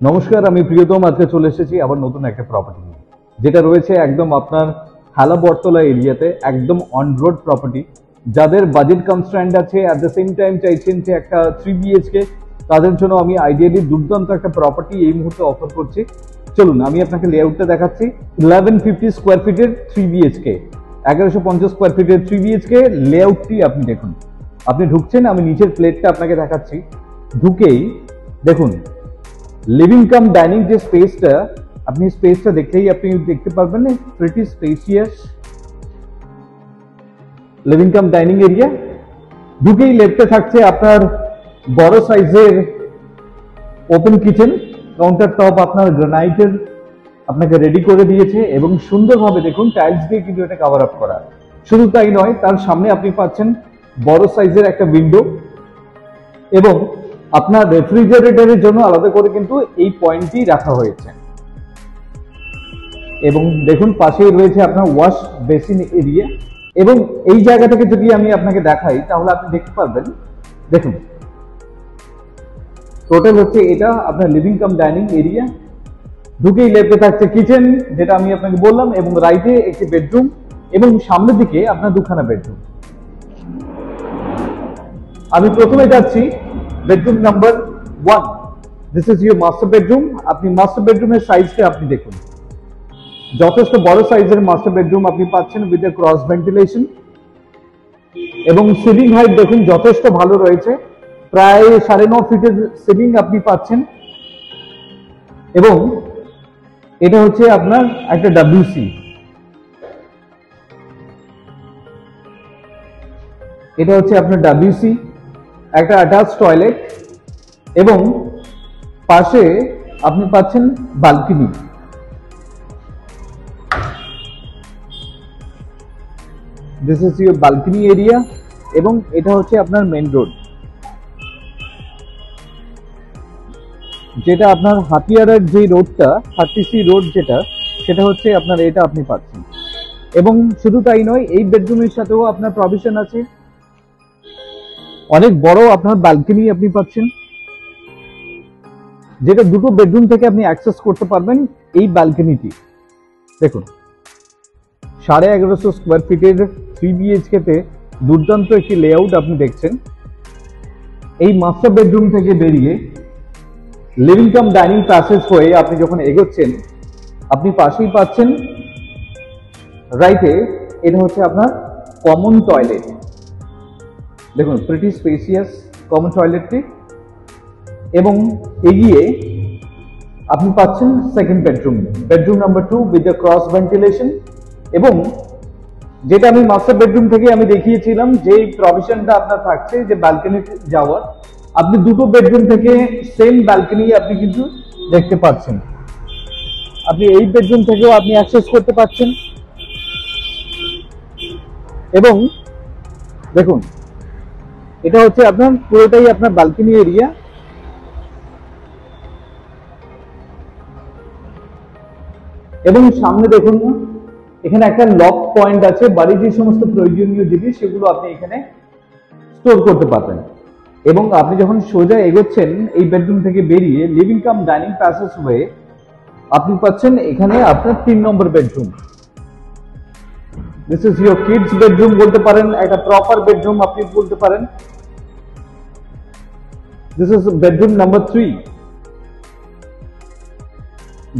নমস্কার, আমি প্রিয়তম। আজকে চলে এসেছি আবার নতুন একটা প্রপার্টি নিয়ে, যেটা রয়েছে একদম আপনার হালা বটতলা এরিয়াতে, একদম অন রোড প্রপার্টি। যাদের বাজেট কনস্ট্যান্ট আছে, অ্যাট দ্য সেম টাইম চাইছেন যে একটা 3 BHK, তাদের জন্য আমি আইডিয়ালি দুর্দান্ত একটা প্রপার্টি এই মুহূর্তে অফার করছি। চলুন আমি আপনাকে লেআউটটা দেখাচ্ছি। 1150 স্কোয়ার ফিটের 3 BHK, 1150 স্কোয়ার ফিটের 3 BHK লেআউটটি আপনি দেখুন। আপনি ঢুকছেন, আমি নিচের প্লেটটা আপনাকে দেখাচ্ছি। ঢুকেই দেখুন লিভিং কাম ডাইনিং যে স্পেসটা, আপনি স্পেসটা দেখলেই আপনি দেখতে পারবেন pretty spacious living cum dining area. ঢুকেই লেফটে থাকছে আপনার বড় সাইজের ওপেন কিচেন, কাউন্টার টপ আপনার গ্রানাইটের আপনাকে রেডি করে দিয়েছে এবং সুন্দরভাবে দেখুন টাইলস দিয়ে কিন্তু এটা কভার আপ করা। শুধু তাই নয়, তার সামনে আপনি পাচ্ছেন বড় সাইজের একটা উইন্ডো এবং আপনার রেফ্রিজারেটরের জন্য আলাদা করে কিন্তু এই পয়েন্টটি রাখা হয়েছে। এবং দেখুন পাশেই রয়েছে আপনার ওয়াশ বেসিন এরিয়া। এবং এই জায়গা থেকে যদি আমি আপনাকে দেখাই তাহলে আপনি দেখতে পারবেন, দেখুন টোটাল হচ্ছে এটা আপনার লিভিং কাম ডাইনিং এরিয়া। ঢুকেই লেফটে থাকছে কিচেন, যেটা আমি আপনাকে বললাম, এবং রাইটে একটি বেডরুম এবং সামনের দিকে আপনার দুখানা বেডরুম। আমি প্রথমে যাচ্ছি bedroom number 1। This is your master bedroom. আপনি মাস্টার বেডরুমের সাইজটা আপনি দেখুন, যথেষ্ট বড় সাইজের মাস্টার বেডরুম আপনি পাচ্ছেন উইথ এ ক্রস ভেন্টিলেশন। এবং সিলিং হাইট দেখুন যথেষ্ট ভালো রয়েছে, প্রায় 9.5 ফিটের সিলিং আপনি পাচ্ছেন। এবং এটা হচ্ছে আপনার একটা WC। এটা হচ্ছে আপনার WC, একটা অ্যাটাচ টয়লেট এবং পাশে আপনি পাচ্ছেন balcony. This is your balcony area এবং এটা হচ্ছে আপনার মেন রোড, যেটা আপনার হাতিয়ারের যে রোডটা 30C রোড যেটা, সেটা হচ্ছে আপনার এটা আপনি পাচ্ছেন। এবং শুধু তাই নয়, এই বেডরুমের সাথেও আপনার প্রভিশন আছে, অনেক বড় আপনার বালকনি আপনি পাচ্ছেন, যেটা দুটো বেডরুম থেকে আপনি অ্যাক্সেস করতে পারবেন। এই বালকনিটি দেখুন 1150 স্কোয়ার ফিটের 3 BHK তে দুর্দান্ত একটি লেআউট আপনি দেখছেন। এই মাস্টার বেডরুম থেকে বেরিয়ে লিভিং কাম ডাইনিং প্যাসেজ হয়ে আপনি যখন এগোচ্ছেন, আপনি পাশেই পাচ্ছেন রাইটে, এটা হচ্ছে আপনার কমন টয়লেট। দেখুন প্রিটি স্পেসিয়াস কমন টয়লেটটি। এবং এগিয়ে আপনি পাচ্ছেন second bedroom, bedroom number 2 with the cross ventilation. এবং যেটা আমি মাস্টার বেডরুম থেকে আমি দেখিয়েছিলাম, যে প্রভিশনটা আপনার থাকছে যে ব্যালকনি যাওয়ার, আপনি দুটো বেডরুম থেকে সেম ব্যালকনি আপনি কিন্তু দেখতে পাচ্ছেন। আপনি এই বেডরুম থেকেও আপনি অ্যাক্সেস করতে পারছেন। এবং দেখুন এটা হচ্ছে আপনার পুরোটাই আপনার বালকনি এরিয়া। এবং সামনে দেখুন এখানে একটা লক পয়েন্ট আছে, বাড়ির যে সমস্ত প্রয়োজনীয় জিনিস সেগুলো আপনি এখানে স্টোর করতে পারবেন। এবং আপনি যখন সোজা এগোচ্ছেন এই বেডরুম থেকে বেরিয়ে লিভিং কাম ডাইনিং প্যাসেজ হয়ে আপনি পাচ্ছেন এখানে আপনার 3 নম্বর bedroom. This is your kids bedroom বলতে পারেন, একটা প্রপার বেডরুম আপনি বলতে পারেন। This is bedroom number 3।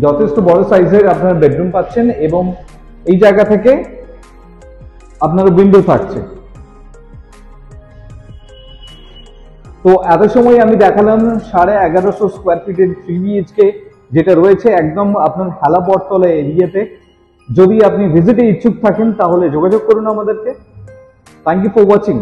যথেষ্ট বড় সাইজের আপনার বেডরুম পাচ্ছেন এবং এই জায়গা থেকে আপনার উইন্ডো থাকছে। তো এত সময় আমি দেখালাম 1150 স্কোয়ার ফিটের 3 BHK, যেটা রয়েছে একদম আপনার হালা বটতলা এরিয়াতে। যদি আপনি ভিজিটে ইচ্ছুক থাকেন তাহলে যোগাযোগ করুন আমাদেরকে। Thank you for watching.